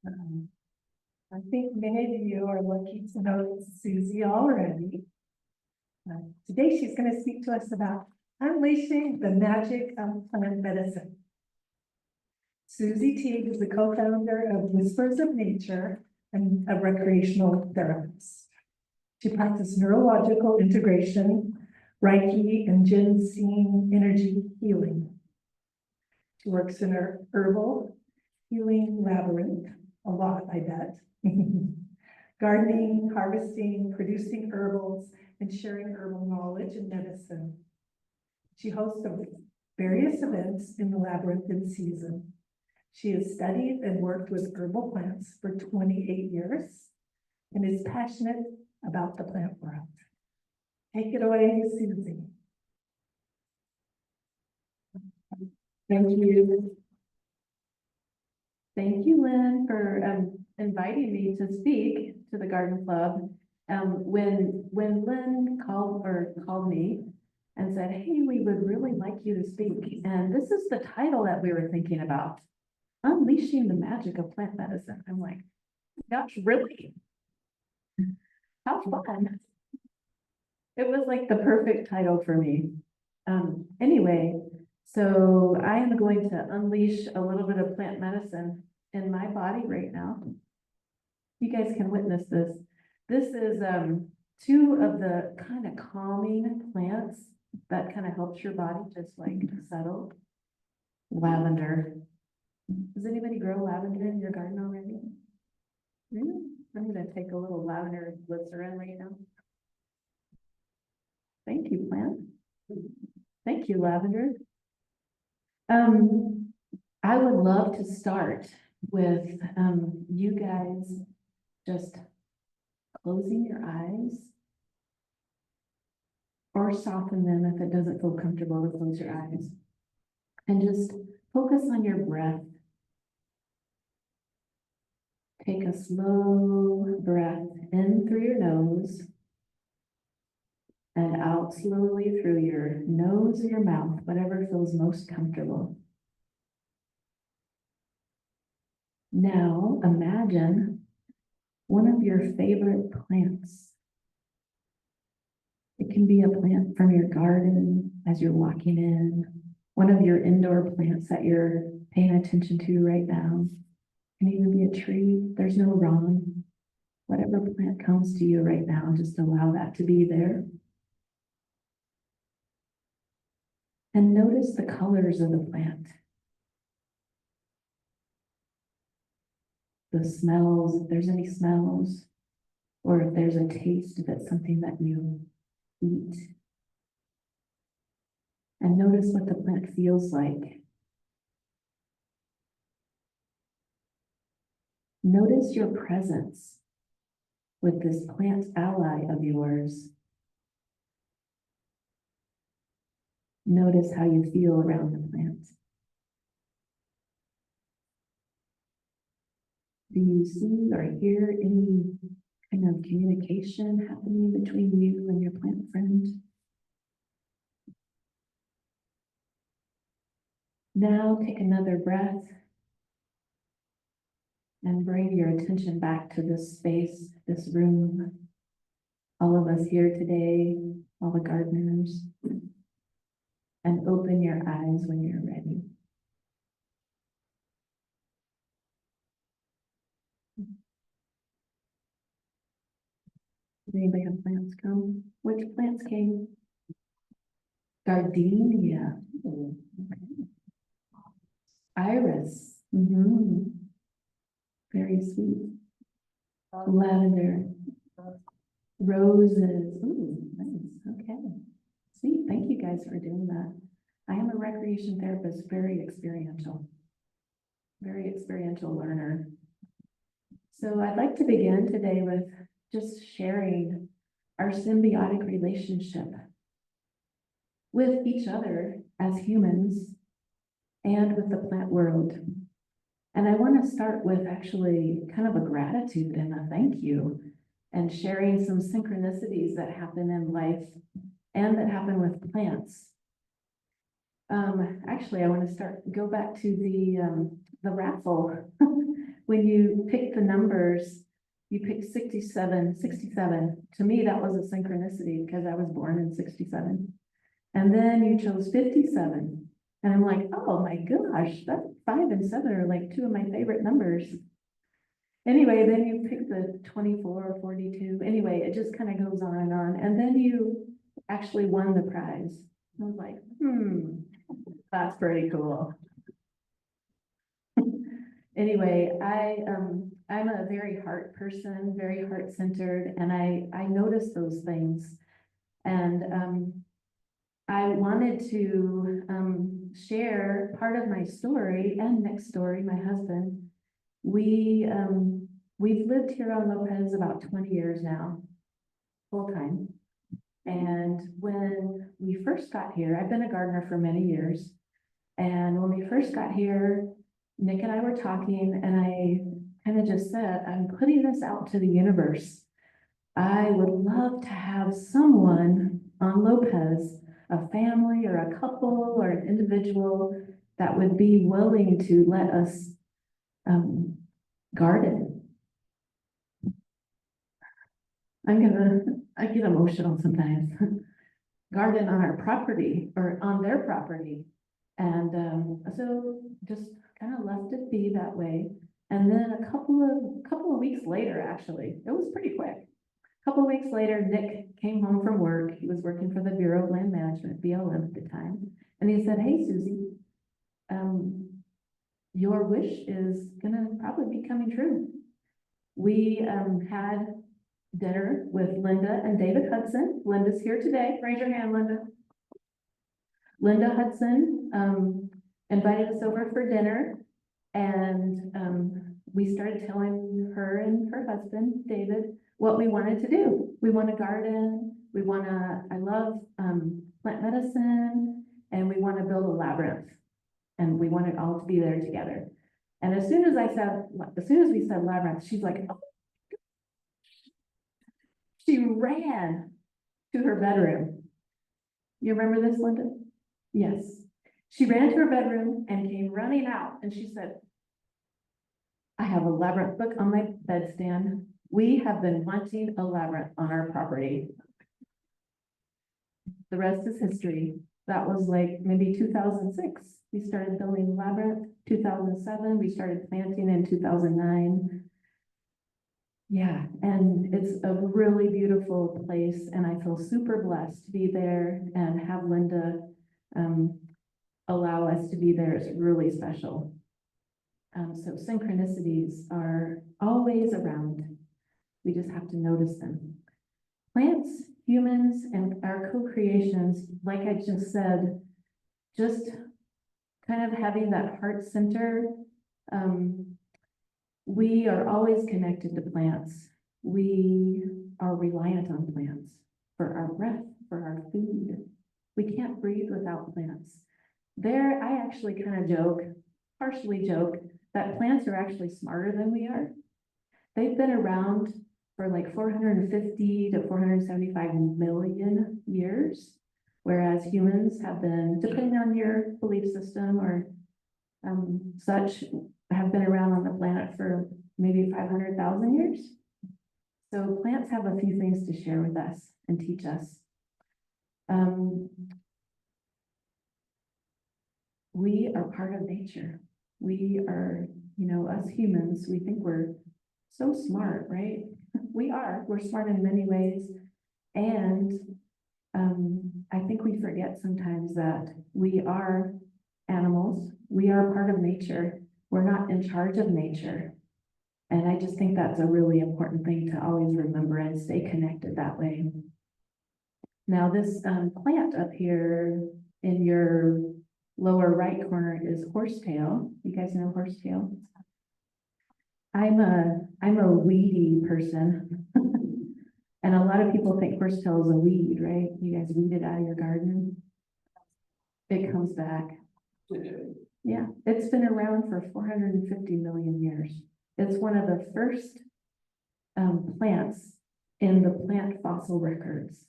Um, I think many of you are lucky to know Susie already. Today she's going to speak to us about unleashing the magic of plant medicine. Susie Teague is the co-founder of Whispers of Nature and a recreational therapist. She practices neurological integration, Reiki, and ginseng energy healing. She works in her herbal healing labyrinth, a lot, I bet. Gardening, harvesting, producing herbals, and sharing herbal knowledge and medicine. She hosts various events in the labyrinth in season. She has studied and worked with herbal plants for 28 years and is passionate about the plant world. Take it away, Susie. Thank you. Thank you, Lynn, for inviting me to speak to the Garden Club. When Lynn called me and said, "Hey, we would really like you to speak," and this is the title that we were thinking about, "Unleashing the Magic of Plant Medicine." I'm like, "Gosh, really? How fun!" It was like the perfect title for me. Anyway. So I am going to unleash a little bit of plant medicine in my body right now. You guys can witness this. This is two of the kind of calming plants that kind of helps your body just like settle. Lavender. Does anybody grow lavender in your garden already? Really? I'm going to take a little lavender glycerin right now. Thank you, plant. Thank you, lavender. I would love to start with you guys just closing your eyes or soften them if it doesn't feel comfortable to close your eyes, and just focus on your breath. Take a slow breath in through your nose and out slowly through your nose or your mouth, whatever feels most comfortable. Now imagine one of your favorite plants. It can be a plant from your garden as you're walking in, one of your indoor plants that you're paying attention to right now. It can even be a tree. There's no wrong. Whatever plant comes to you right now, just allow that to be there. And notice the colors of the plant. The smells, if there's any smells, or if there's a taste, if it's something that you eat. And notice what the plant feels like. Notice your presence with this plant ally of yours. Notice how you feel around the plant. Do you see or hear any kind of communication happening between you and your plant friend? Now take another breath and bring your attention back to this space, this room, all of us here today, all the gardeners, and open your eyes when you're ready. Does anybody have plants come? Which plants came? Gardenia. Ooh, okay. Iris. Very sweet. Lavender. Roses. Ooh, nice. Okay. Sweet. Thank you guys for doing that. I am a recreation therapist, very experiential learner. So I'd like to begin today with just sharing our symbiotic relationship with each other as humans and with the plant world. And I want to start with actually kind of a gratitude and a thank you, and sharing some synchronicities that happen in life and that happen with plants. Actually, I want to go back to the raffle when you pick the numbers, you pick 67. To me, that was a synchronicity because I was born in 67. And then you chose 57. And I'm like, oh my gosh, that 5 and 7 are like two of my favorite numbers. Anyway, then you pick the 24 or 42. Anyway, it just kind of goes on and on. And then you actually won the prize. I was like, that's pretty cool. Anyway, I'm a very heart person, very heart-centered, and I notice those things. And I wanted to share part of my story and Nick's story, my husband. We've lived here on Lopez about 20 years now, full time. And when we first got here, I've been a gardener for many years. And when we first got here, Nick and I were talking, and I kind of just said, I'm putting this out to the universe. I would love to have someone on Lopez, a family or a couple or an individual that would be willing to let us garden. I get emotional sometimes. Garden on our property or on their property. And so just kind of left it be that way. And then a couple of weeks later, actually, it was pretty quick. A couple of weeks later, Nick came home from work. He was working for the Bureau of Land Management, BLM at the time. And he said, hey, Susie, your wish is gonna probably be coming true. We had dinner with Linda and David Hudson. Linda's here today. Raise your hand, Linda. Linda Hudson invited us over for dinner, and we started telling her and her husband, David, what we wanted to do. We want to garden, I love plant medicine, and we want to build a labyrinth, and we want it all to be there together. And as soon as we said labyrinth, she's like, oh. She ran to her bedroom. You remember this, Linda? Yes. She ran to her bedroom and came running out, and she said, I have a labyrinth book on my bedstand. We have been wanting a labyrinth on our property. The rest is history. That was like maybe 2006. We started building the labyrinth. 2007, we started planting in 2009. Yeah, and it's a really beautiful place, and I feel super blessed to be there and have Linda allow us to be there. It's really special. So synchronicities are always around. We just have to notice them. Plants, humans, and our co-creations, like I just said, just kind of having that heart center. We are always connected to plants. We are reliant on plants for our breath, for our food. We can't breathe without plants. I actually kind of partially joke, that plants are actually smarter than we are. They've been around for like 450 to 475 million years, whereas humans have been, depending on your belief system or such, have been around on the planet for maybe 500,000 years. So plants have a few things to share with us and teach us. We are part of nature. We are, us humans, we think we're so smart, right? We are. We're smart in many ways. And I think we forget sometimes that we are animals. We are part of nature. We're not in charge of nature. And I just think that's a really important thing to always remember and stay connected that way. Now, this plant up here in your lower right corner is horsetail. You guys know horsetail? I'm a weedy person. And a lot of people think horsetail is a weed, right? You guys weed it out of your garden. It comes back. Yeah, it's been around for 450 million years. It's one of the first plants in the plant fossil records.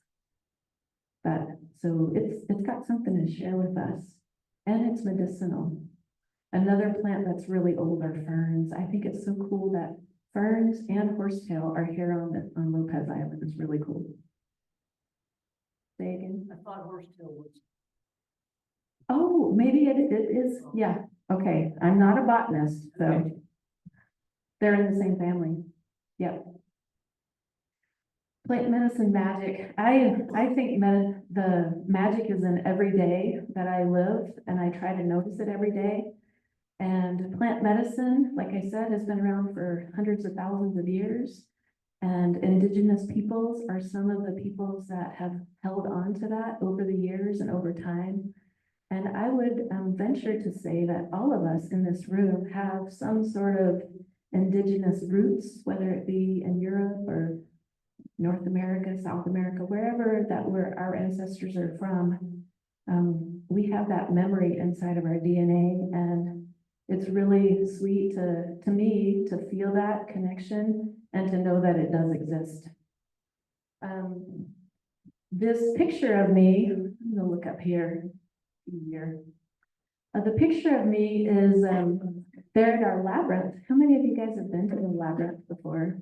So it's got something to share with us, and it's medicinal. Another plant that's really old are ferns. I think it's so cool that ferns and horsetail are here on Lopez Island. It's really cool. Say again. I thought horsetail was. Oh, maybe it is. Yeah. Okay. I'm not a botanist, so they're in the same family. Yep. Plant medicine magic. I think the magic is in every day that I live, and I try to notice it every day. And plant medicine, like I said, has been around for hundreds of thousands of years. And indigenous peoples are some of the peoples that have held on to that over the years and over time. And I would venture to say that all of us in this room have some sort of indigenous roots, whether it be in Europe or North America, South America, wherever our ancestors are from. We have that memory inside of our DNA, and it's really sweet to me to feel that connection and to know that it does exist. This picture of me, I'm gonna look up here. The picture of me is there at our labyrinth. How many of you guys have been to the labyrinth before?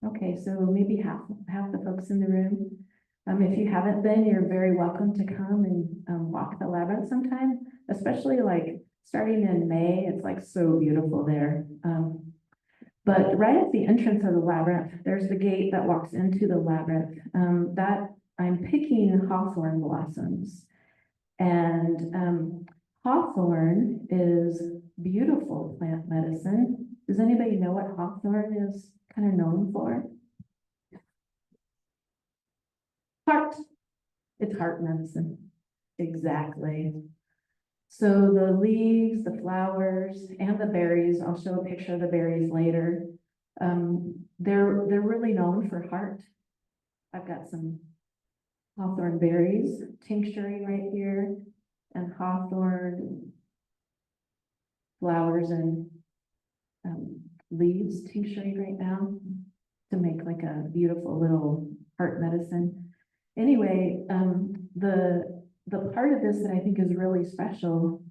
Okay, so maybe half the folks in the room. If you haven't been, you're very welcome to come and walk the labyrinth sometime, especially like starting in May. It's like so beautiful there. But right at the entrance of the labyrinth, there's the gate that walks into the labyrinth. That I'm picking hawthorn blossoms. And hawthorn is beautiful plant medicine. Does anybody know what hawthorn is kind of known for? Heart. It's heart medicine. Exactly. So the leaves, the flowers, and the berries, I'll show a picture of the berries later. They're really known for heart. I've got some hawthorn berries tincturing right here, and hawthorn flowers and leaves tincturing right now to make like a beautiful little heart medicine. Anyway, the part of this that I think is really special,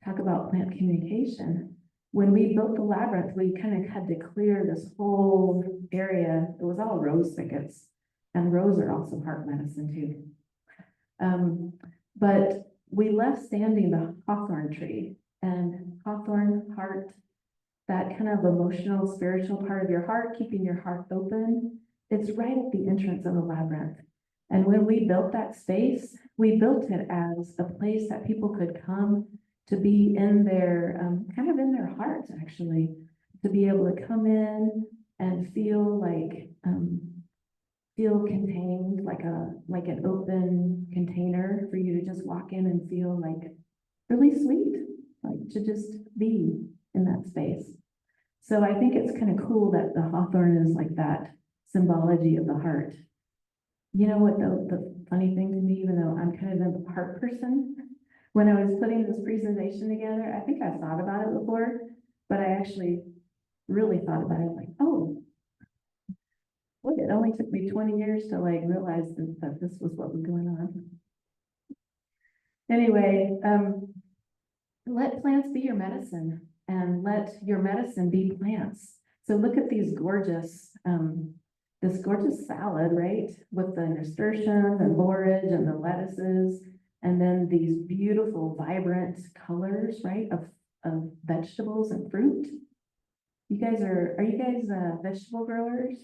talk about plant communication. When we built the labyrinth, we kind of had to clear this whole area. It was all rose thickets, and rose are also heart medicine too. But we left standing the hawthorn tree, and hawthorn, heart, that kind of emotional, spiritual part of your heart, keeping your heart open. It's right at the entrance of the labyrinth. And when we built that space, we built it as a place that people could come to be in their, kind of in their hearts, actually, to be able to come in and feel like, feel contained, like an open container for you to just walk in and feel like really sweet, like to just be in that space. So I think it's kind of cool that the hawthorn is like that symbology of the heart. You know what the funny thing to me, even though I'm kind of a heart person, when I was putting this presentation together, I think I thought about it before, but I actually really thought about it like, oh, look, it only took me 20 years to like realize that this was what was going on. Anyway, let plants be your medicine, and let your medicine be plants. So look at these gorgeous, this gorgeous salad, right? With the nasturtium and borage and the lettuces, and then these beautiful, vibrant colors, right? Of vegetables and fruit. You guys are you guys vegetable growers?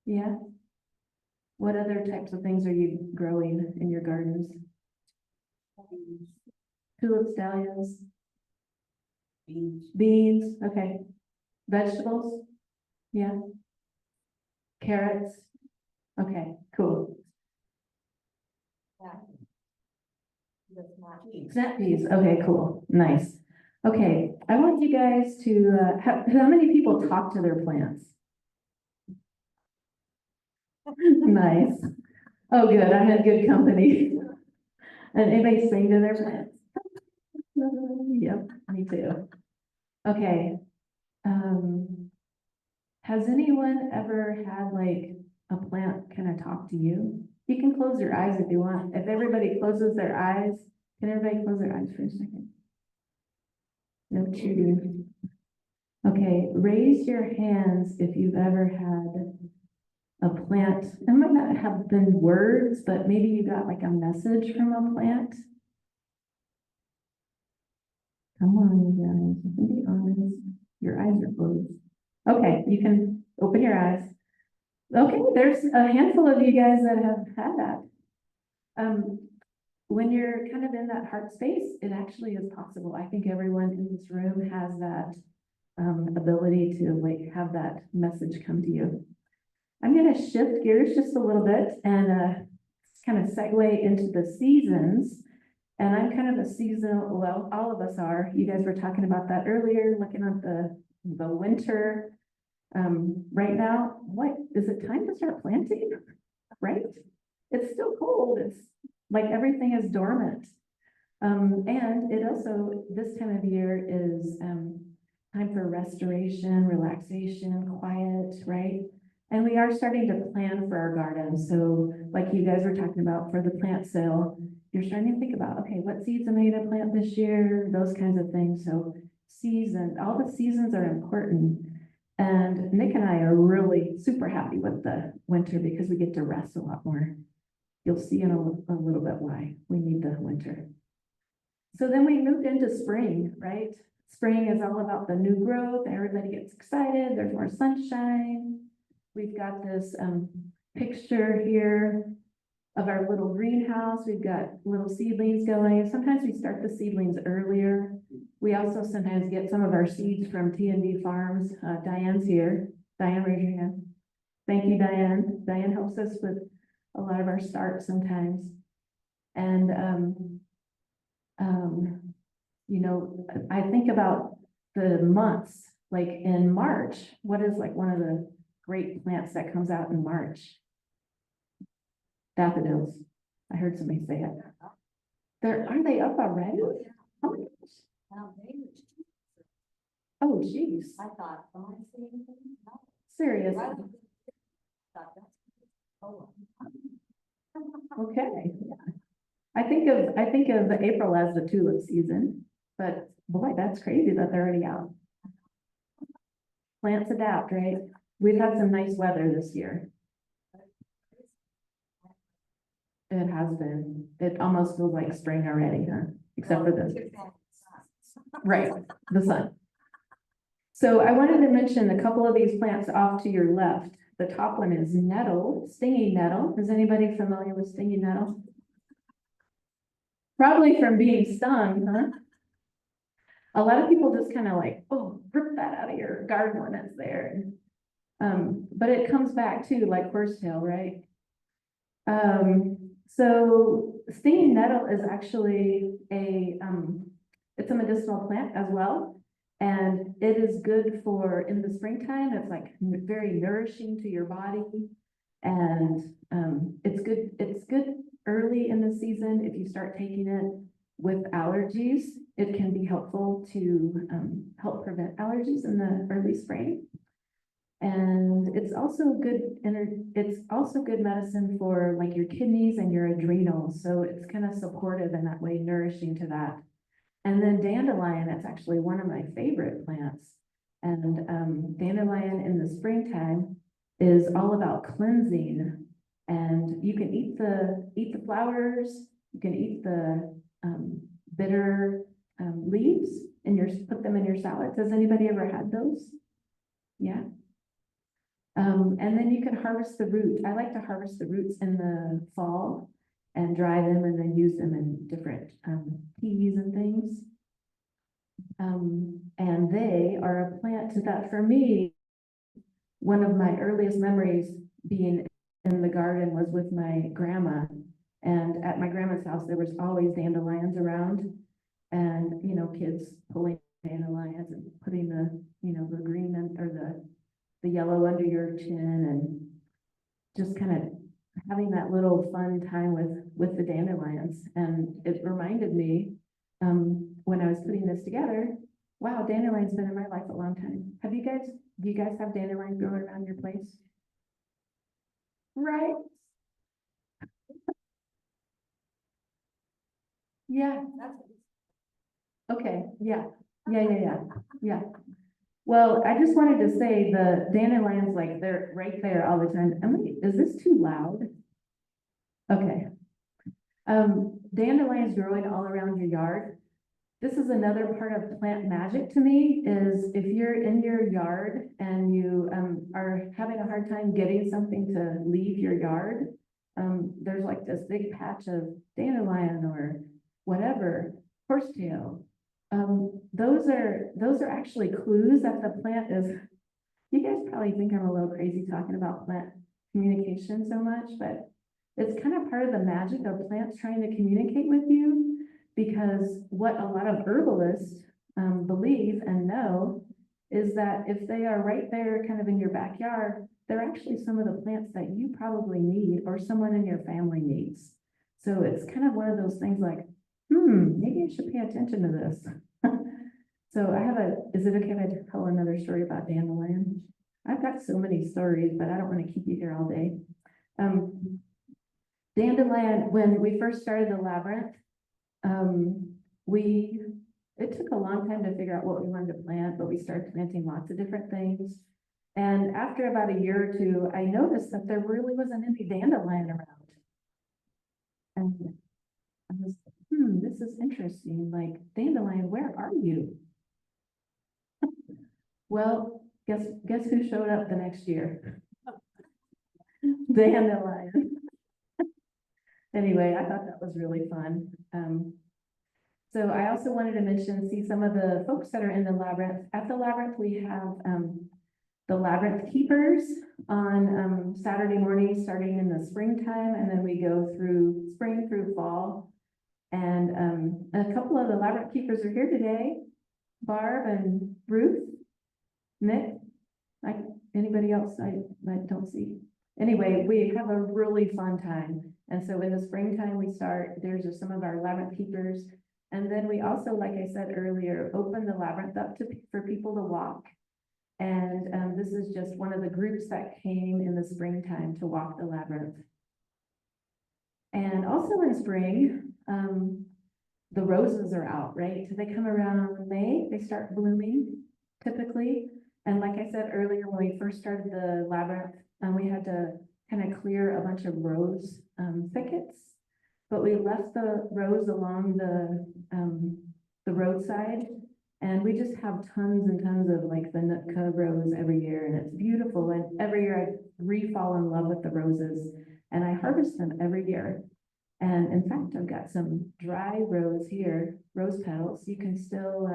Yeah. What other types of things are you growing in your gardens? Tulips, dahlias, beans, okay. Vegetables? Yeah. Carrots? Okay, cool. Snap peas, okay, cool, nice. Okay, I want you guys to, how many people talk to their plants? Nice. Oh, good, I'm in good company. And anybody sing to their plants? Yep, me too. Okay. Has anyone ever had like a plant kind of talk to you? You can close your eyes if you want. If everybody closes their eyes, can everybody close their eyes for a second? No cheating. Okay, raise your hands if you've ever had a plant. It might not have been words, but maybe you got like a message from a plant. Come on, you guys, be honest. Your eyes are closed. Okay, you can open your eyes. Okay, there's a handful of you guys that have had that. When you're kind of in that heart space, it actually is possible. I think everyone in this room has that ability to like have that message come to you. I'm going to shift gears just a little bit and kind of segue into the seasons. And I'm kind of a seasonal, well, all of us are. You guys were talking about that earlier, looking at the winter. Right now, what is it time to start planting? Right? It's still cold. It's like everything is dormant. And it also, this time of year is time for restoration, relaxation, quiet, right? And we are starting to plan for our garden. So like you guys were talking about for the plant sale, you're starting to think about, okay, what seeds am I going to plant this year? Those kinds of things. So all the seasons are important. And Nick and I are really super happy with the winter because we get to rest a lot more. You'll see in a little bit why we need the winter. So then we moved into spring, right? Spring is all about the new growth. Everybody gets excited. There's more sunshine. We've got this picture here of our little greenhouse. We've got little seedlings going. Sometimes we start the seedlings earlier. We also sometimes get some of our seeds from T&D Farms. Diane's here. Diane, raise your hand. Thank you, Diane. Diane helps us with a lot of our starts sometimes. And, you know, I think about the months, like in March, what is like one of the great plants that comes out in March? Daffodils. I heard somebody say it. Aren't they up already? Oh, my gosh. Oh, geez. I thought, am I seeing anything? No. Serious. Right. Thought that's- Oh. Okay. Yeah. I think of April as the tulip season, but boy, that's crazy that they're already out. Plants adapt, right? We've had some nice weather this year. It has been. It almost feels like spring already, huh? Except for the right, the sun. So I wanted to mention a couple of these plants off to your left. The top one is nettle, stinging nettle. Is anybody familiar with stinging nettle? Probably from being stung, huh? A lot of people just kind of like, oh, rip that out of your garden when it's there. But it comes back too, like horsetail, right? So stinging nettle is actually it's a medicinal plant as well. And it is good for, in the springtime, it's like very nourishing to your body. And it's good early in the season. If you start taking it with allergies, it can be helpful to help prevent allergies in the early spring. And it's also good medicine for like your kidneys and your adrenals. So it's kind of supportive in that way, nourishing to that. And then dandelion, it's actually one of my favorite plants. And dandelion in the springtime is all about cleansing. And you can eat the flowers, you can eat the bitter leaves and put them in your salads. Has anybody ever had those? Yeah. And then you can harvest the root. I like to harvest the roots in the fall and dry them and then use them in different teas and things. And they are a plant that for me, one of my earliest memories being in the garden was with my grandma. And at my grandma's house, there was always dandelions around and, you know, kids pulling dandelions and putting the, you know, the green or the yellow under your chin and just kind of having that little fun time with the dandelions. And it reminded me when I was putting this together, wow, dandelions been in my life a long time. Do you guys have dandelions growing around your place? Right? Yeah. Okay, yeah. Yeah. Well, I just wanted to say the dandelions, like, they're right there all the time. Emily, is this too loud? Okay. Dandelions growing all around your yard. This is another part of plant magic to me, is if you're in your yard and you are having a hard time getting something to leave your yard, there's like this big patch of dandelion or whatever, horsetail. Those are actually clues that the plant is. You guys probably think I'm a little crazy talking about plant communication so much, but it's kind of part of the magic of plants trying to communicate with you, because what a lot of herbalists believe and know is that if they are right there kind of in your backyard, they're actually some of the plants that you probably need or someone in your family needs. So it's kind of one of those things like, maybe I should pay attention to this. So is it okay if I tell another story about dandelion? I've got so many stories, but I don't want to keep you here all day. Dandelion, when we first started the labyrinth, it took a long time to figure out what we wanted to plant, but we started planting lots of different things. And after about a year or two, I noticed that there really wasn't any dandelion around. And I was, this is interesting. Like, dandelion, where are you? Well, guess who showed up the next year? Dandelion. Anyway, I thought that was really fun. So I also wanted to see some of the folks that are in the labyrinth. At the labyrinth, we have the labyrinth keepers on Saturday mornings, starting in the springtime, and then we go through spring through fall. And a couple of the labyrinth keepers are here today, Barb and Ruth, Nick, anybody else I don't see. Anyway, we have a really fun time. And so in the springtime, there's just some of our labyrinth keepers. And then we also, like I said earlier, open the labyrinth up for people to walk. And this is just one of the groups that came in the springtime to walk the labyrinth. And also in spring, the roses are out, right? They come around May, they start blooming typically. And like I said earlier, when we first started the labyrinth, we had to kind of clear a bunch of rose thickets, but we left the rose along the roadside, and we just have tons and tons of like the Nootka rose every year, and it's beautiful. And every year I re-fall in love with the roses, and I harvest them every year. And in fact, I've got some dry rose here, rose petals. You can still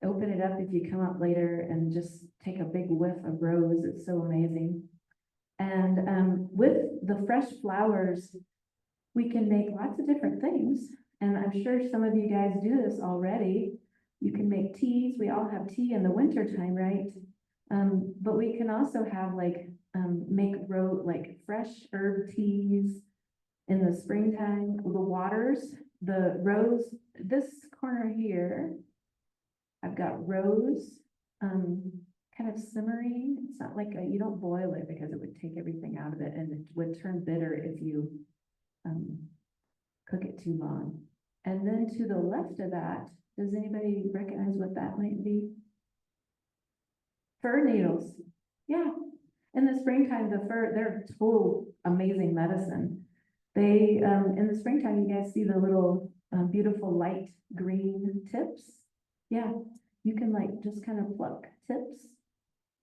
open it up if you come up later and just take a big whiff of rose. It's so amazing. And with the fresh flowers, we can make lots of different things. And I'm sure some of you guys do this already. You can make teas. We all have tea in the winter time, right? But we can also have make fresh herb teas in the springtime. The waters, the rose, this corner here, I've got rose, kind of simmering. It's not like you don't boil it because it would take everything out of it, and it would turn bitter if you cook it too long. And then to the left of that, does anybody recognize what that might be? Fir needles. Yeah. In the springtime, they're total amazing medicine. They, in the springtime, you guys see the little beautiful light green tips. Yeah, you can just kind of pluck tips.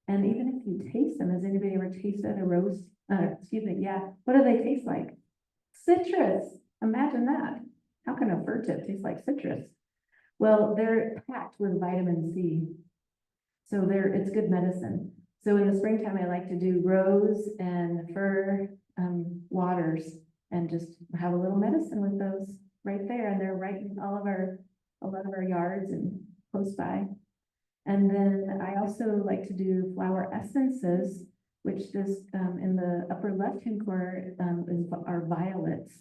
And even if you taste them, has anybody ever tasted a rose? Yeah. What do they taste like? Citrus. Imagine that. How can a fir tip taste like citrus? Well, they're packed with vitamin C. So it's good medicine. So in the springtime, I like to do rose and fir waters and just have a little medicine with those right there. And they're right in a lot of our yards and close by. And then I also like to do flower essences, which this in the upper left-hand corner are violet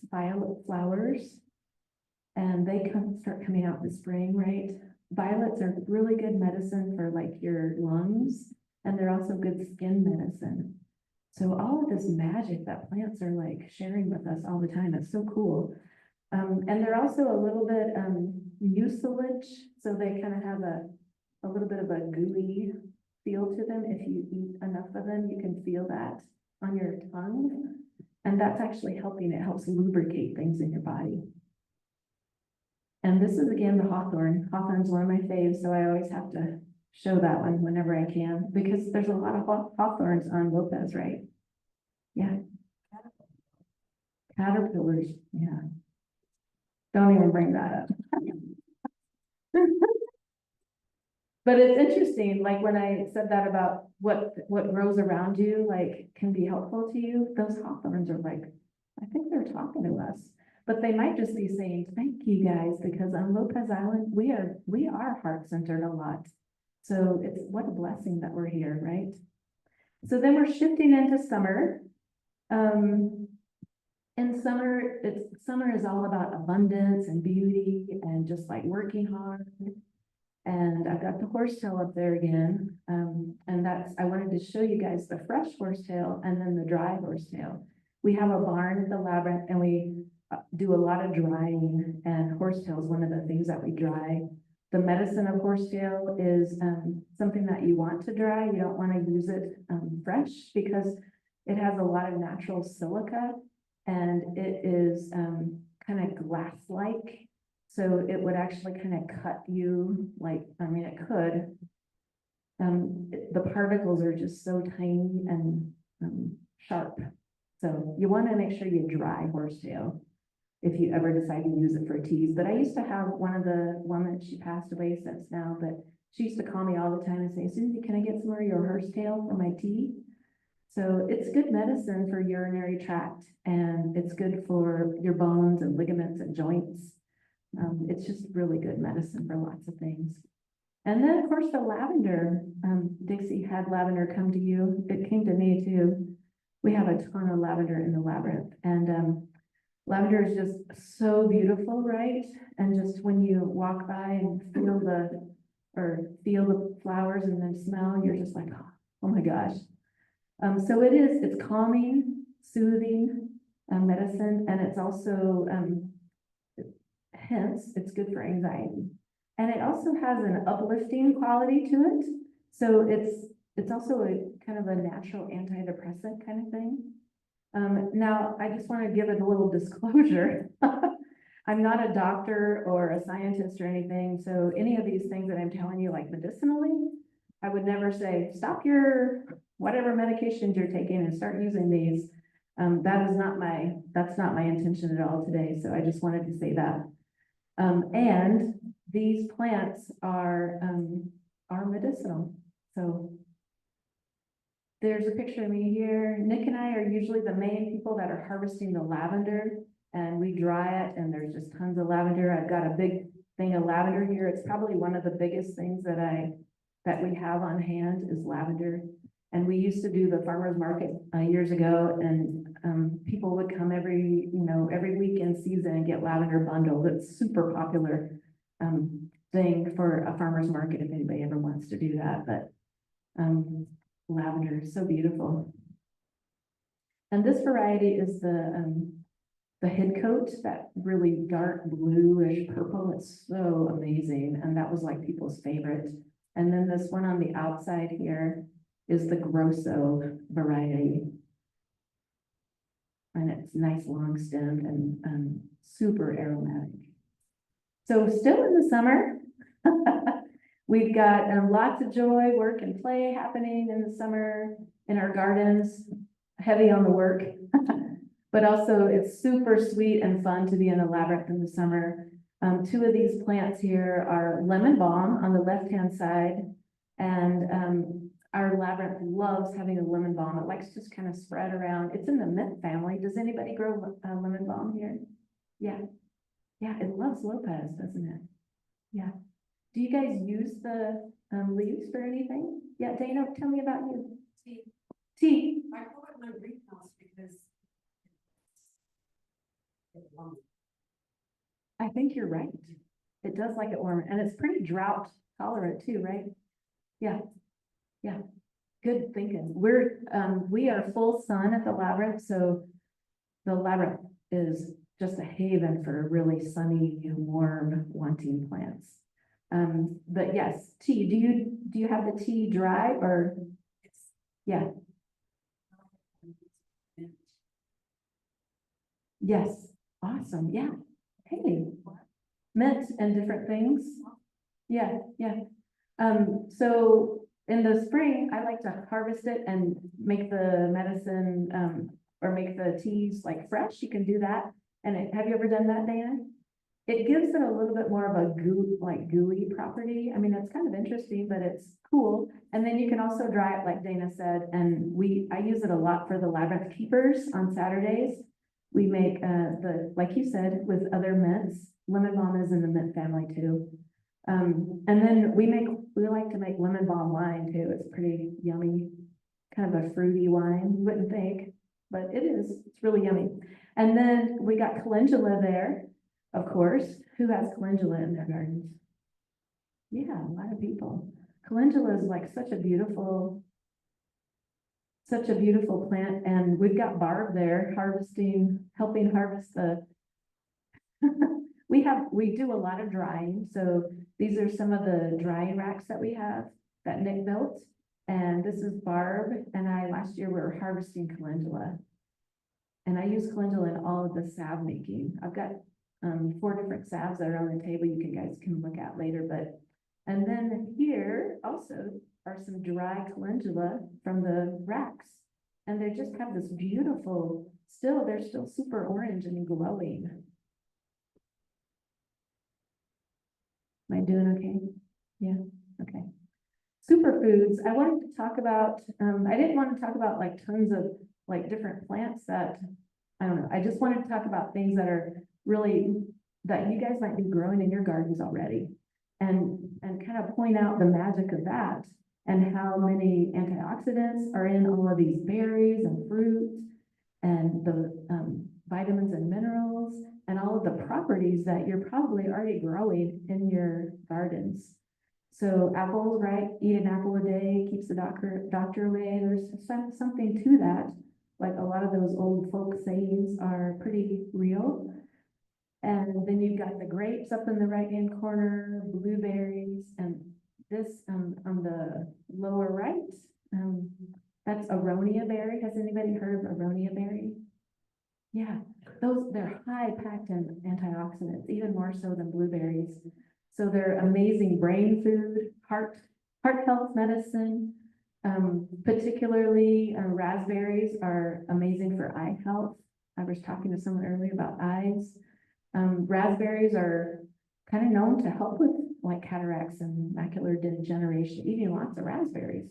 flowers. And they start coming out in the spring, right? Violets are really good medicine for your lungs, and they're also good skin medicine. So all of this magic that plants are sharing with us all the time. It's so cool. And they're also a little bit mucilage, so they kind of have a little bit of a gooey feel to them. If you eat enough of them, you can feel that on your tongue. And that's actually helping. It helps lubricate things in your body. And this is again the hawthorn. Hawthorn's one of my faves, so I always have to show that one whenever I can, because there's a lot of hawthorns on Lopez, right? Yeah. Caterpillars, yeah. Don't even bring that up. But it's interesting, like when I said that about what grows around you, like can be helpful to you, those hawthorns are like, I think they're talking to us. But they might just be saying, thank you guys, because on Lopez Island, we are heart-centered a lot. So it's what a blessing that we're here, right? So then we're shifting into summer. In summer is all about abundance and beauty and just like working hard. And I've got the horsetail up there again. And I wanted to show you guys the fresh horsetail and then the dry horsetail. We have a barn at the labyrinth and we do a lot of drying, and horsetail is one of the things that we dry. The medicine of horsetail is something that you want to dry. You don't want to use it fresh because it has a lot of natural silica and it is kind of glass-like. So it would actually kind of cut you, like, I mean, it could. The particles are just so tiny and sharp. So you want to make sure you dry horsetail if you ever decide to use it for teas. But I used to have one that she passed away since now, but she used to call me all the time and say, Susie, can I get some of your horsetail for my tea? So it's good medicine for urinary tract, and it's good for your bones and ligaments and joints. It's just really good medicine for lots of things. And then, of course, the lavender. Dixie had lavender come to you. It came to me, too. We have a ton of lavender in the labyrinth. And lavender is just so beautiful, right? And just when you walk by and feel the flowers and then smell, you're just like, oh my gosh. So it's calming, soothing medicine, and it's also hence, it's good for anxiety. And it also has an uplifting quality to it. So it's also a kind of a natural antidepressant kind of thing. Now, I just want to give it a little disclosure. I'm not a doctor or a scientist or anything. So any of these things that I'm telling you, like medicinally, I would never say, stop your whatever medications you're taking and start using these. That's not my intention at all today. So I just wanted to say that. And these plants are medicinal. So there's a picture of me here. Nick and I are usually the main people that are harvesting the lavender, and we dry it, and there's just tons of lavender. I've got a big thing of lavender here. It's probably one of the biggest things that we have on hand is lavender. And we used to do the farmer's market years ago, and people would come every weekend season and get lavender bundles. It's super popular thing for a farmer's market if anybody ever wants to do that. But lavender is so beautiful. And this variety is the head coat, that really dark bluish purple. It's so amazing, and that was like people's favorite. And then this one on the outside here is the Grosso variety. And it's nice long stemmed and super aromatic. So still in the summer, we've got lots of joy, work and play happening in the summer in our gardens, heavy on the work, but also it's super sweet and fun to be in the labyrinth in the summer. Two of these plants here are lemon balm on the left-hand side, and our labyrinth loves having a lemon balm. It likes to just kind of spread around. It's in the mint family. Does anybody grow lemon balm here? Yeah. Yeah, it loves Lopez, doesn't it? Yeah. Do you guys use the leaves for anything? Yeah, Dana, tell me about you. Tea. Tea. I call it my greenhouse because it's warm. I think you're right. It does like it warm, and it's pretty drought tolerant too, right? Yeah. Yeah. Good thinking. We are full sun at the labyrinth, so the labyrinth is just a haven for really sunny, warm, wanting plants. But yes, tea, do you have the tea dry or, yeah, yes, awesome, yeah. Hey, mint and different things. Yeah, yeah. So in the spring, I like to harvest it and make the medicine, or make the teas like fresh. You can do that. And have you ever done that, Dana? It gives it a little bit more of a gooey property. I mean, it's kind of interesting, but it's cool. And then you can also dry it, like Dana said, and I use it a lot for the labyrinth keepers on Saturdays. We make, like you said, with other mints. Lemon balm is in the mint family too. And then we like to make lemon balm wine too. It's pretty yummy, kind of a fruity wine, you wouldn't think, but it is. It's really yummy. And then we got calendula there, of course. Who has calendula in their gardens? Yeah, a lot of people. Calendula is like such a beautiful plant, and we've got Barb there helping harvest the we do a lot of drying, so these are some of the drying racks that we have that Nick built. And this is Barb and I, last year we were harvesting calendula. And I use calendula in all of the salve making. I've got 4 different salves that are on the table you guys can look at later, and then here also are some dry calendula from the racks. And they just have this beautiful, they're still super orange and glowing. Am I doing okay? Yeah, okay. Superfoods, I wanted to talk about, I didn't want to talk about like tons of like different plants that, I don't know, I just wanted to talk about things that are really, that you guys might be growing in your gardens already. And kind of point out the magic of that and how many antioxidants are in all of these berries and fruits and the vitamins and minerals and all of the properties that you're probably already growing in your gardens. So apples, right? Eat an apple a day, keeps the doctor away. There's something to that. Like a lot of those old folk sayings are pretty real. And then you've got the grapes up in the right-hand corner, blueberries, and this on the lower right, that's aronia berry. Has anybody heard of aronia berry? Yeah, they're high packed in antioxidants, even more so than blueberries. So they're amazing brain food, heart health medicine. Particularly raspberries are amazing for eye health. I was talking to someone earlier about eyes. Raspberries are kind of known to help with like cataracts and macular degeneration, eating lots of raspberries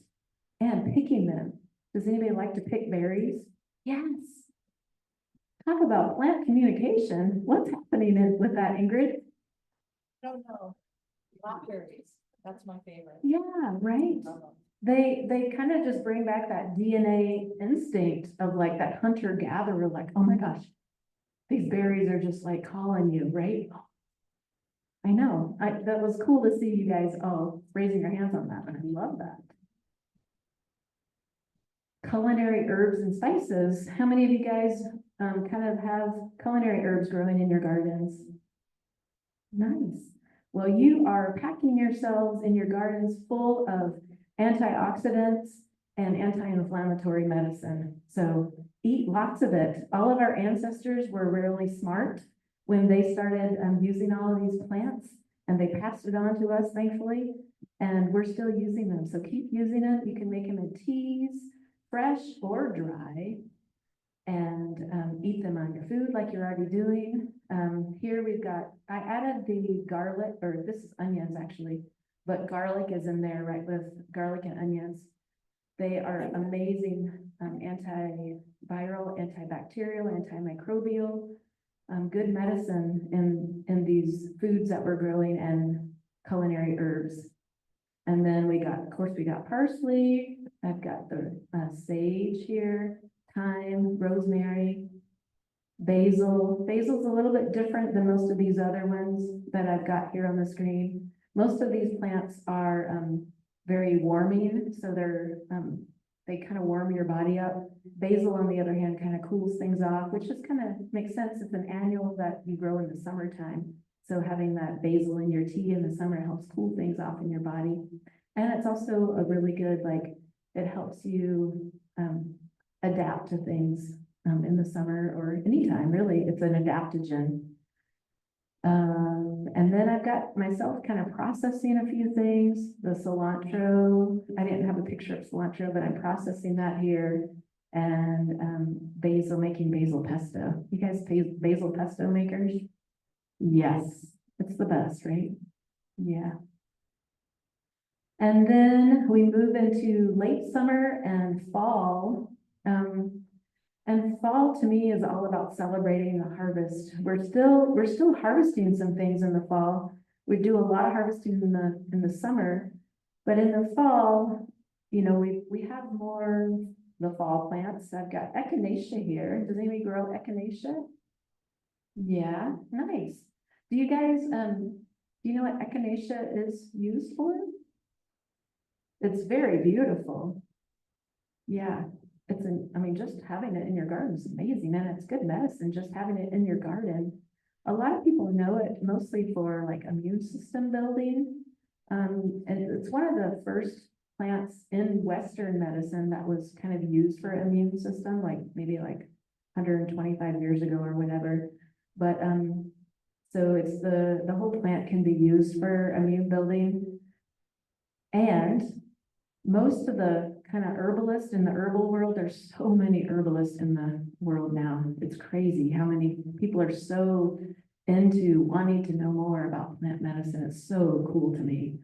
and picking them. Does anybody like to pick berries? Yes. Talk about plant communication. What's happening with that, Ingrid? No, blackberries, that's my favorite. Yeah, right. They kind of just bring back that DNA instinct of like that hunter-gatherer, like, oh my gosh, these berries are just like calling you, right? I know. That was cool to see you guys all raising your hands on that, and I love that. Culinary herbs and spices. How many of you guys kind of have culinary herbs growing in your gardens? Nice. Well, you are packing yourselves in your gardens full of antioxidants and anti-inflammatory medicine. So eat lots of it. All of our ancestors were really smart when they started using all of these plants, and they passed it on to us, thankfully, and we're still using them. So keep using them. You can make them in teas, fresh or dry, and eat them on your food like you're already doing. Here we've got, I added the garlic, or this is onions actually, but garlic is in there, right, with garlic and onions. They are amazing antiviral, antibacterial, antimicrobial, good medicine in these foods that we're growing and culinary herbs. And then of course, we got parsley. I've got the sage here, thyme, rosemary, basil. Basil's a little bit different than most of these other ones that I've got here on the screen. Most of these plants are very warming, so they're they kind of warm your body up. Basil, on the other hand, kind of cools things off, which just kind of makes sense. It's an annual that you grow in the summertime. So having that basil in your tea in the summer helps cool things off in your body. And it's also a really good, like, it helps you adapt to things in the summer or anytime, really. It's an adaptogen. And then I've got myself kind of processing a few things. The cilantro, I didn't have a picture of cilantro, but I'm processing that here. And basil, making basil pesto. You guys basil pesto makers? Yes, it's the best, right? Yeah. And then we move into late summer and fall. And fall to me is all about celebrating the harvest. We're still harvesting some things in the fall. We do a lot of harvesting in the summer, but in the fall, you know, we have more the fall plants. I've got echinacea here. Does anybody grow echinacea? Yeah, nice. Do you guys do you know what echinacea is used for? It's very beautiful. Yeah. I mean, just having it in your garden is amazing, and it's good medicine, just having it in your garden. A lot of people know it mostly for like immune system building. And it's one of the first plants in Western medicine that was kind of used for immune system, like maybe like 125 years ago or whatever. But so it's the whole plant can be used for immune building. And most of the kind of herbalists in the herbal world, there's so many herbalists in the world now. It's crazy how many people are so into wanting to know more about plant medicine. It's so cool to me.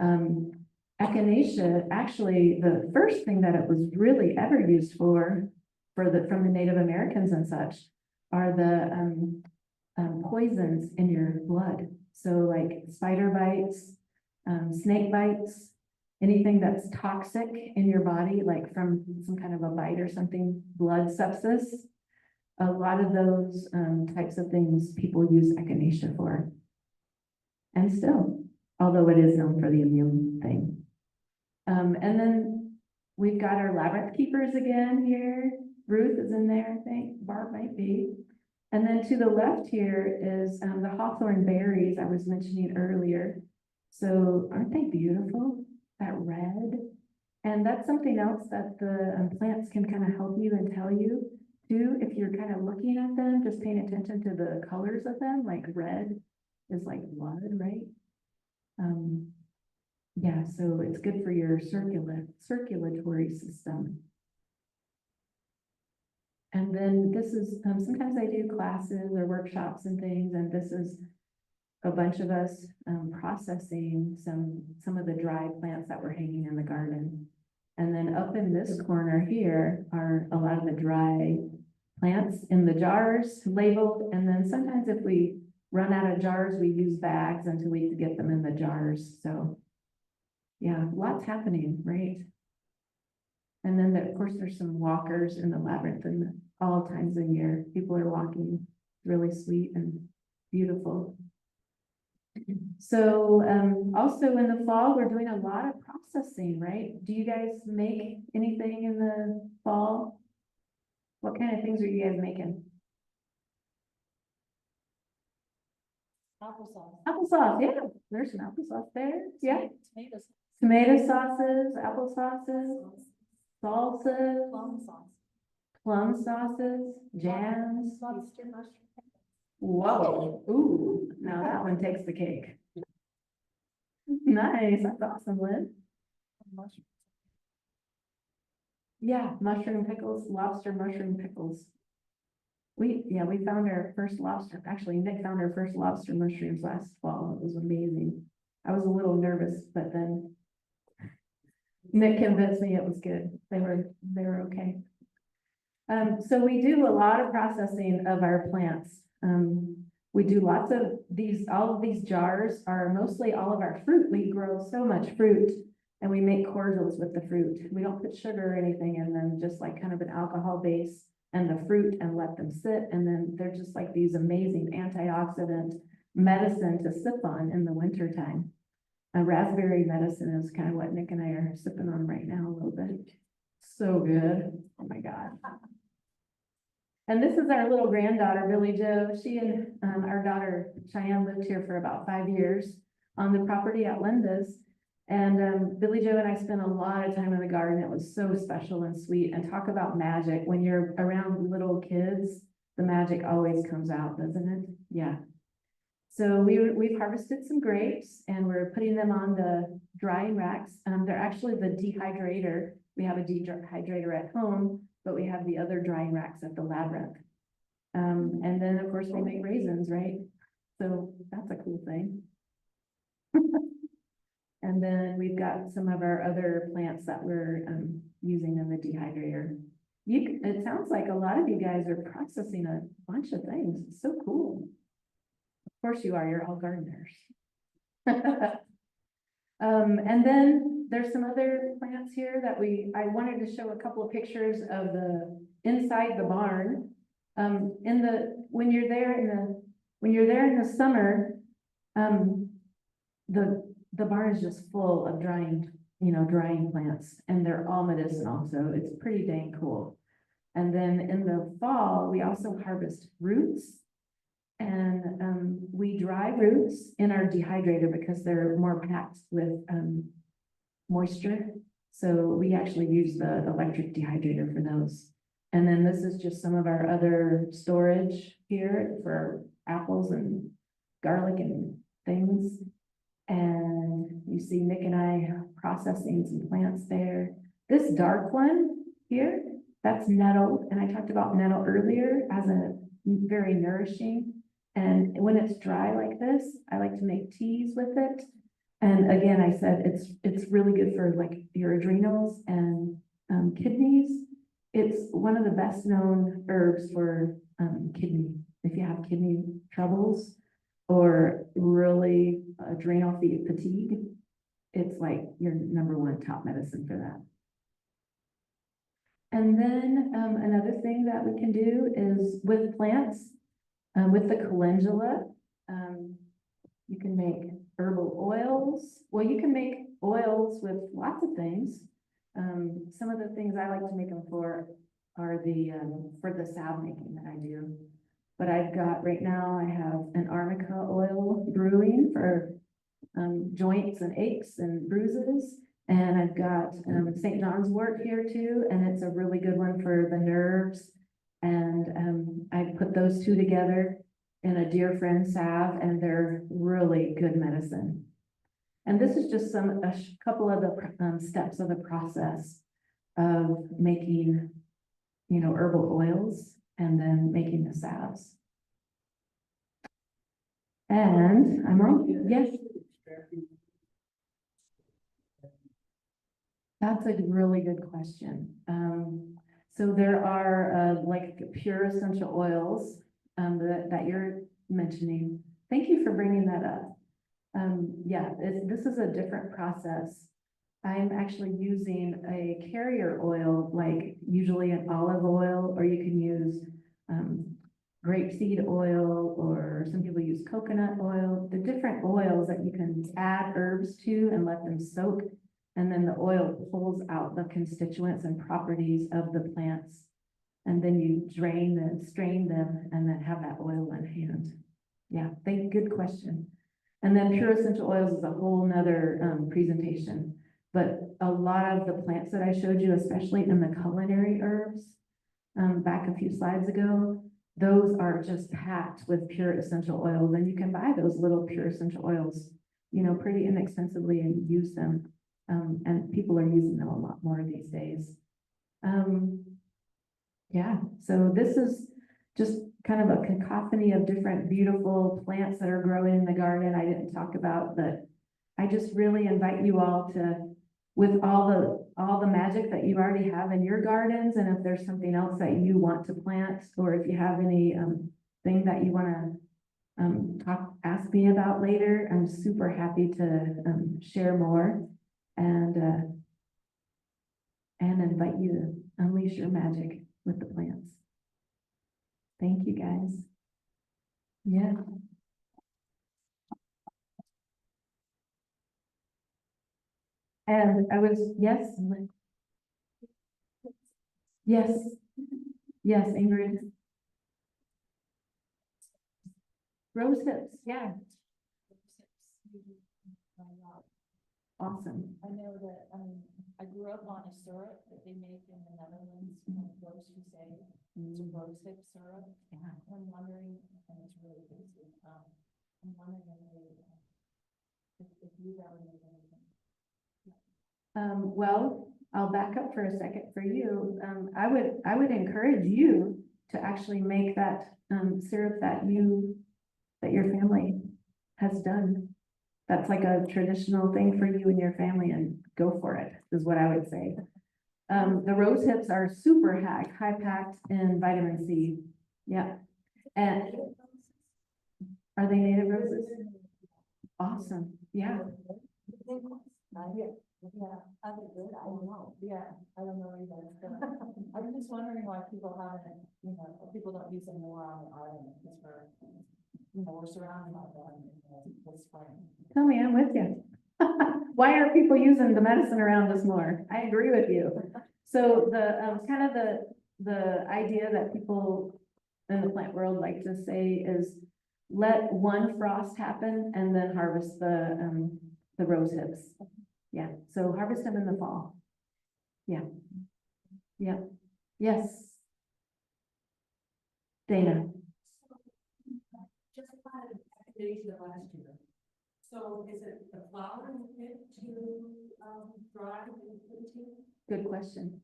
Echinacea, actually, the first thing that it was really ever used from the Native Americans and such are the poisons in your blood. So like spider bites, snake bites, anything that's toxic in your body, like from some kind of a bite or something, blood sepsis. A lot of those types of things people use echinacea for. And still, although it is known for the immune thing. And then we've got our labyrinth keepers again here. Ruth is in there, I think. Barb might be. And then to the left here is the hawthorn berries I was mentioning earlier. So aren't they beautiful? That red. And that's something else that the plants can kind of help you and tell you too, if you're kind of looking at them, just paying attention to the colors of them, like red is like blood, right? Yeah, so it's good for your circulatory system. And then this is, sometimes I do classes or workshops and things, and this is a bunch of us processing some of the dry plants that were hanging in the garden. And then up in this corner here are a lot of the dry plants in the jars labeled. And then sometimes if we run out of jars, we use bags until we get them in the jars. So yeah, lots happening, right? And then of course there's some walkers in the labyrinth and all times of year. People are walking, really sweet and beautiful. So also in the fall, we're doing a lot of processing, right? Do you guys make anything in the fall? What kind of things are you guys making? Applesauce. Applesauce, yeah, there's some applesauce there, yeah. Tomatoes. Tomato sauces, apple sauces, salsas, Plum sauce. plum sauces, jams. Lobster mushroom. Whoa, ooh, now that one takes the cake. Nice, that's awesome, Lynn. Mushroom. Yeah, mushroom pickles, lobster mushroom pickles. We found our first lobster, actually Nick found our first lobster mushrooms last fall. It was amazing. I was a little nervous, but then Nick convinced me it was good. They were okay. So we do a lot of processing of our plants. We do lots of these, all of these jars are mostly all of our fruit. We grow so much fruit and we make cordials with the fruit. We don't put sugar or anything in them, just like kind of an alcohol base and the fruit and let them sit. And then they're just like these amazing antioxidant medicine to sip on in the winter time. Raspberry medicine is kind of what Nick and I are sipping on right now a little bit. so good. Oh my God. And this is our little granddaughter, Billy Joe. She and our daughter Cheyenne lived here for about 5 years on the property at Linda's. And Billy Joe and I spent a lot of time in the garden. It was so special and sweet. And talk about magic. When you're around little kids, the magic always comes out, doesn't it? Yeah. So we've harvested some grapes and we're putting them on the drying racks. They're actually the dehydrator. We have a dehydrator at home, but we have the other drying racks at the labyrinth. And then of course we make raisins, right? So that's a cool thing. And then we've got some of our other plants that we're using in the dehydrator. It sounds like a lot of you guys are processing a bunch of things. It's so cool. Of course you are, you're all gardeners. And then there's some other plants here that I wanted to show a couple of pictures of the inside the barn. When you're there in the summer, the barn is just full of drying plants, and they're all medicinal, so it's pretty dang cool. And then in the fall, we also harvest roots, and we dry roots in our dehydrator because they're more packed with moisture. So we actually use the electric dehydrator for those. And then this is just some of our other storage here for apples and garlic and things. And you see Nick and I processing some plants there. This dark one here, that's nettle. And I talked about nettle earlier as a very nourishing. And when it's dry like this, I like to make teas with it. And again, I said it's really good for like your adrenals and kidneys. It's one of the best known herbs for kidney, if you have kidney troubles or really adrenal fatigue. It's like your #1 top medicine for that. And then another thing that we can do is with plants, with the calendula, you can make herbal oils. Well, you can make oils with lots of things. Some of the things I like to make them for are for the salve making that I do. But I've got right now, I have an arnica oil brewing for joints and aches and bruises. And I've got St. John's wort here too, and it's a really good one for the nerves. And I put those two together in a dear friend salve, and they're really good medicine. And this is just a couple of the steps of the process of making, herbal oils and then making the salves. And I'm on, yes. That's a really good question. So there are like pure essential oils that you're mentioning. Thank you for bringing that up. Yeah, this is a different process. I'm actually using a carrier oil, like usually an olive oil, or you can use grapeseed oil, or some people use coconut oil. The different oils that you can add herbs to and let them soak, and then the oil pulls out the constituents and properties of the plants, and then you strain them, and then have that oil in hand. Yeah, good question. And then pure essential oils is a whole nother presentation. But a lot of the plants that I showed you, especially in the culinary herbs, back a few slides ago, those are just packed with pure essential oils. And you can buy those little pure essential oils, pretty inexpensively and use them. And people are using them a lot more these days. Yeah, so this is just kind of a cacophony of different beautiful plants that are growing in the garden I didn't talk about, but I just really invite you all to, with all the magic that you already have in your gardens, and if there's something else that you want to plant, or if you have any thing that you want to ask me about later, I'm super happy to share more and invite you to unleash your magic with the plants. Thank you, guys. Yeah. And I was, yes. Yes, yes, Ingrid. Rose hips, yeah, awesome. I know that, I grew up on a syrup that they make in the Netherlands, rose crusade. It's a rose hip syrup. Yeah. I'm wondering, and it's really tasty, I'm wondering if you've ever made anything. Well, I'll back up for a second for you. I would encourage you to actually make that, syrup that your family has done. That's like a traditional thing for you and your family, and go for it, is what I would say. The rose hips are super high packed in vitamin C. Yeah. And are they native roses? Awesome. Yeah. Yeah, I don't know. Yeah, I don't know either. I'm just wondering why people haven't, people don't use them more on the island, because we're surrounded by them this spring. Tell me, I'm with you. Why are people using the medicine around us more? I agree with you. So the, kind of the idea that people in the plant world like to say is let one frost happen and then harvest the rose hips. Yeah, so harvest them in the fall. Yeah. Yeah. Yes. Dana. Just planted days of last year. So is it the flower to dry and put to? Good question.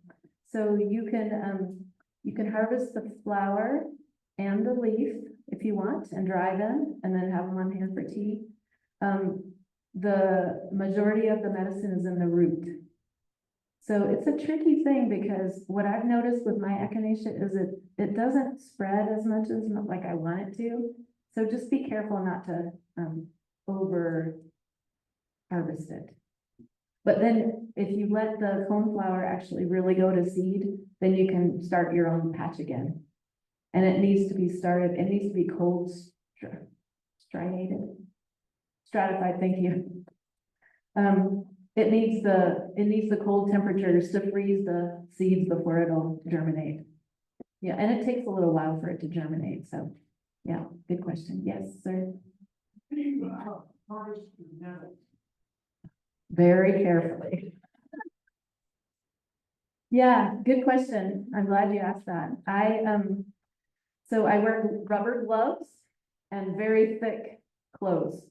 So you can harvest the flower and the leaf if you want and dry them and then have them on hand for tea. The majority of the medicine is in the root. So it's a tricky thing because what I've noticed with my echinacea is it doesn't spread as much as like I want it to. So just be careful not to over harvest it. But then if you let the coneflower actually really go to seed, then you can start your own patch again. And it needs to be cold stratified, thank you. It needs the cold temperatures to freeze the seeds before it'll germinate. Yeah, and it takes a little while for it to germinate, so, yeah, good question. Yes, sir. Very carefully. Yeah, good question. I'm glad you asked that. So I wear rubber gloves and very thick clothes.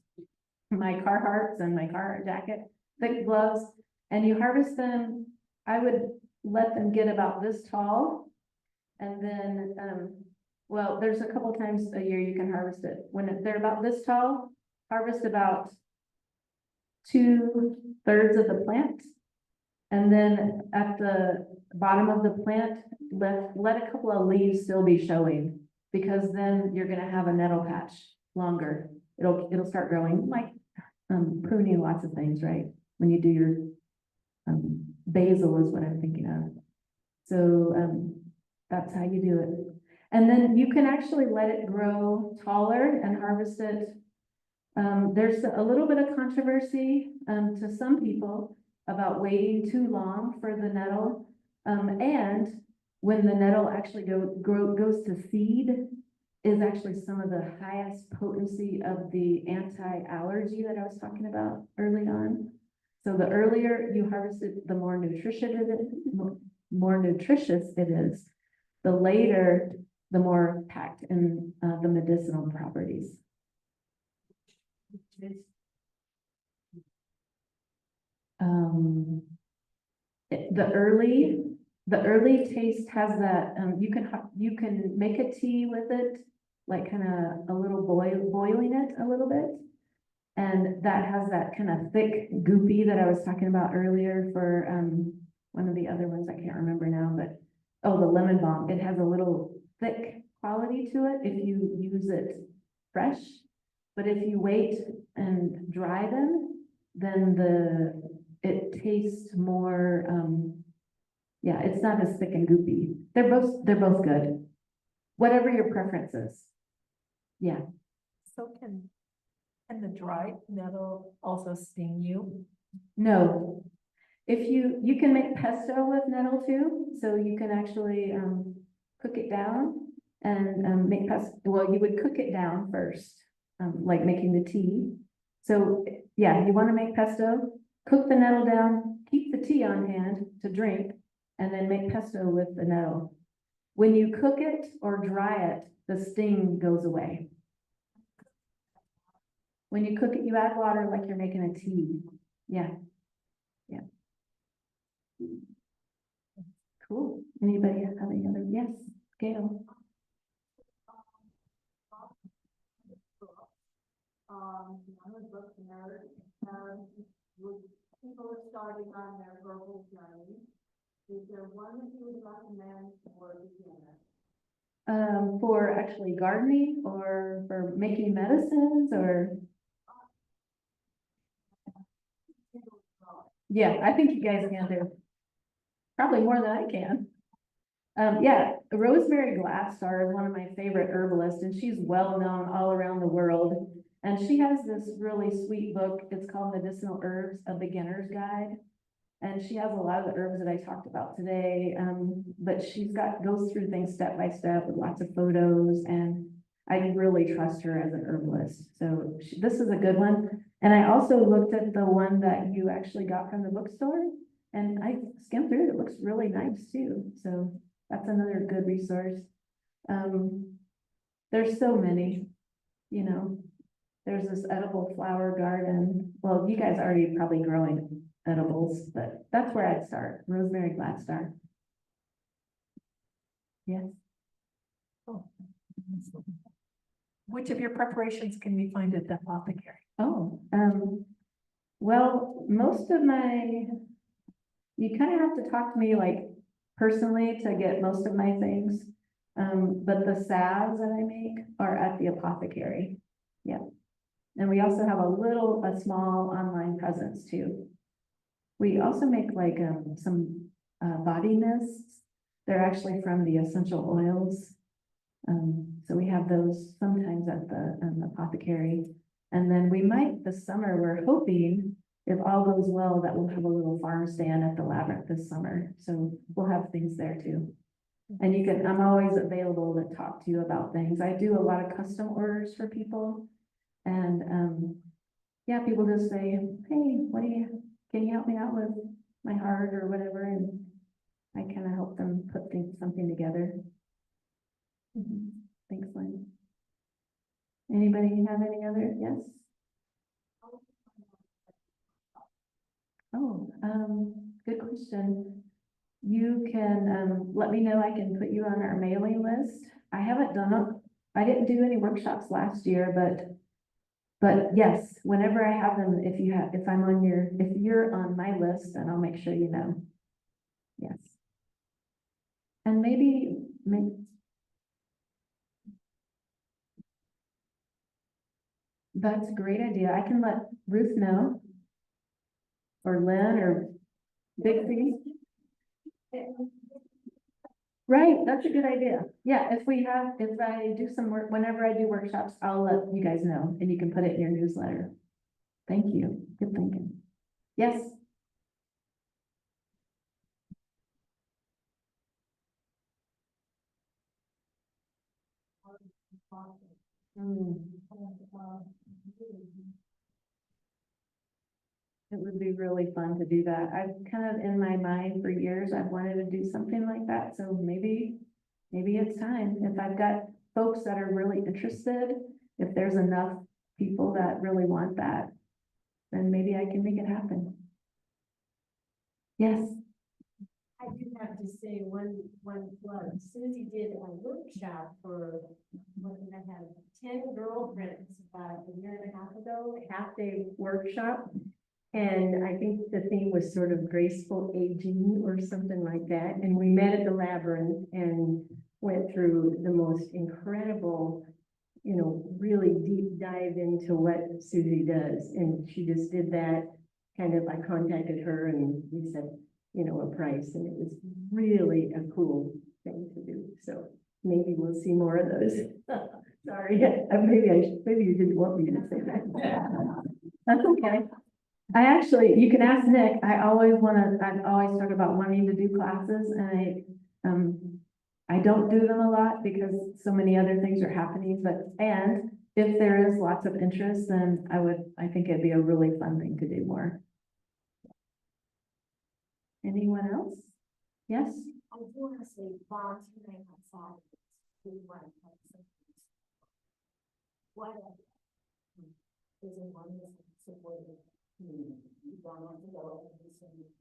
My Carhartts and my Carhartt jacket, thick gloves, and you harvest them. I would let them get about this tall. And then, well, there's a couple times a year you can harvest it. When they're about this tall, harvest about 2/3 of the plant. And then at the bottom of the plant, let a couple of leaves still be showing, because then you're gonna have a nettle patch longer. It'll start growing, like pruning lots of things, right? When you do your basil is what I'm thinking of. So that's how you do it. And then you can actually let it grow taller and harvest it. There's a little bit of controversy to some people about waiting too long for the nettle. And when the nettle actually goes to seed, is actually some of the highest potency of the anti-allergy that I was talking about early on. So the earlier you harvest it, the more nutritious it is. The later, the more packed in the medicinal properties. The early taste has that, you can make a tea with it, like kind of a little boiling it a little bit. And that has that kind of thick goopy that I was talking about earlier for one of the other ones, I can't remember now, but oh, the lemon balm. It has a little thick quality to it if you use it fresh. But if you wait and dry them, then it tastes more, yeah, it's not as thick and goopy. They're both good. Whatever your preference is. Yeah. So can the dried nettle also sting you? No, If you can make pesto with nettle too, so you can actually, cook it down and, make pesto, well, you would cook it down first, like making the tea. So, yeah, you wanna make pesto, cook the nettle down, keep the tea on hand to drink, and then make pesto with the nettle. When you cook it or dry it, the sting goes away. When you cook it, you add water like you're making a tea. Yeah. Yeah. Cool. Anybody have any other? Yes, Gail. I'm a book nerd, people are starting on their herbal journey. Is there one that you would recommend for beginners? For actually gardening or for making medicines or? Yeah, I think you guys can do. Probably more than I can. Yeah, Rosemary Gladstar is one of my favorite herbalists, and she's well known all around the world. And she has this really sweet book. It's called Medicinal Herbs, A Beginner's Guide. And she has a lot of the herbs that I talked about today. But goes through things step by step with lots of photos, and I really trust her as an herbalist. So this is a good one. And I also looked at the one that you actually got from the bookstore, and I skimmed through it. It looks really nice too. So that's another good resource. There's so many, you know, there's this edible flower garden. Well, you guys are already probably growing edibles, but that's where I'd start. Rosemary Gladstar. Yes. Oh. Which of your preparations can we find at the apothecary? Oh, well, most of you kind of have to talk to me like personally to get most of my things. But the salves that I make are at the apothecary. Yeah. And we also have a small online presence too. We also make like, some, body mists. They're actually from the essential oils. So we have those sometimes at the apothecary. And then we might this summer, we're hoping, if all goes well, that we'll have a little farm stand at the Labyrinth this summer. So we'll have things there too. And I'm always available to talk to you about things. I do a lot of custom orders for people. And, yeah, people just say, hey, can you help me out with my heart or whatever? And I kind of help them put something together. Thanks, Lynn. Anybody have any other? Yes? Oh, good question. You can, let me know. I can put you on our mailing list. I didn't do any workshops last year, but yes, whenever I have them, if you're on my list, then I'll make sure you know. Yes. And maybe that's a great idea. I can let Ruth know, or Lynn, or Bixby. Right, that's a good idea. Yeah, if I do some work, whenever I do workshops, I'll let you guys know, and you can put it in your newsletter. Thank you. Good thinking. Yes. It would be really fun to do that. I've kind of in my mind for years, I've wanted to do something like that. So maybe it's time. If I've got folks that are really interested, if there's enough people that really want that, then maybe I can make it happen. Yes. I do have to say one plug. Susie did a workshop for, what did I have, 10 girlfriends about a year and a half ago, a half-day workshop. And I think the theme was sort of graceful aging or something like that. And we met at the Labyrinth and went through the most incredible, really deep dive into what Susie does. And she just did that kind of, I contacted her and we said, a price, and it was really a cool thing to do. So maybe we'll see more of those. Sorry, maybe you didn't want me to say that. That's okay. I actually, you can ask Nick, I've always talked about wanting to do classes and I don't do them a lot because so many other things are happening, and if there is lots of interest, then I think it'd be a really fun thing to do more. Anyone else? Yes? I do want to say volunteering on Saturdays. We want to have some. Whatever. Is a wonderful supportive community. You don't have to go every single.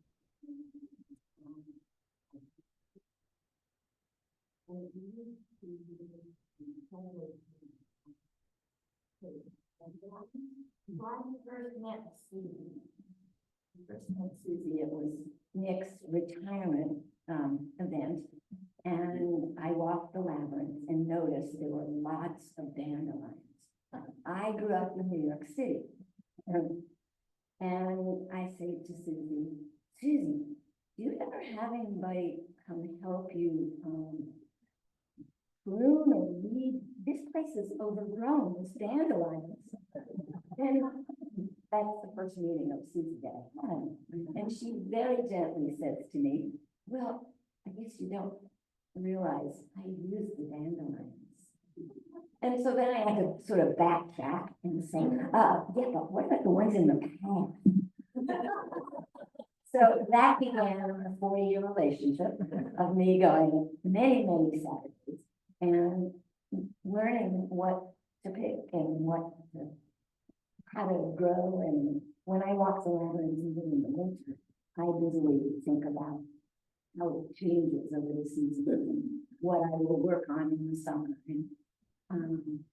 First met Susie, it was Nick's retirement event, and I walked the labyrinth and noticed there were lots of dandelions. I grew up in New York City, and I say to Susie, Susie, do you ever have anybody come help you prune or weed? This place is overgrown with dandelions. And that's the first meeting of Susie that I had. And she very gently says to me, well, I guess you don't realize I use the dandelions. And so then I had to sort of backtrack and say, yeah, but what about the ones in the past? So that began a 4-year relationship of me going many, many Saturdays and learning what to pick and how to grow. And when I walk the labyrinth, even in the winter, I visually think about how it changes over the season and what I will work on in the summer. And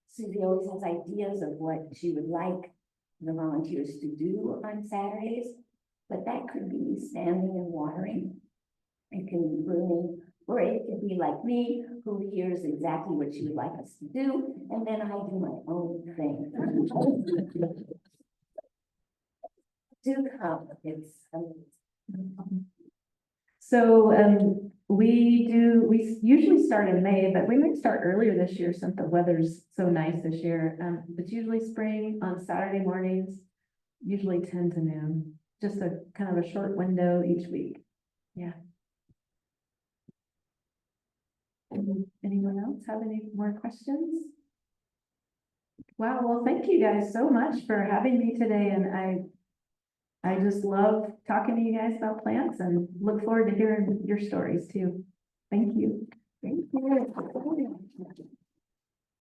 Susie always has ideas of what she would like the volunteers to do on Saturdays, but that could be standing and watering. It can be pruning, or it could be like me, who hears exactly what she would like us to do, and then I do my own thing. Do come, it's amazing. So we usually start in May, but we might start earlier this year since the weather's so nice this year. It's usually spring on Saturday mornings, usually 10 to noon, just a kind of a short window each week. Yeah. Anyone else have any more questions? Wow, well, thank you guys so much for having me today, and I just love talking to you guys about plants and look forward to hearing your stories too. Thank you. Thank you.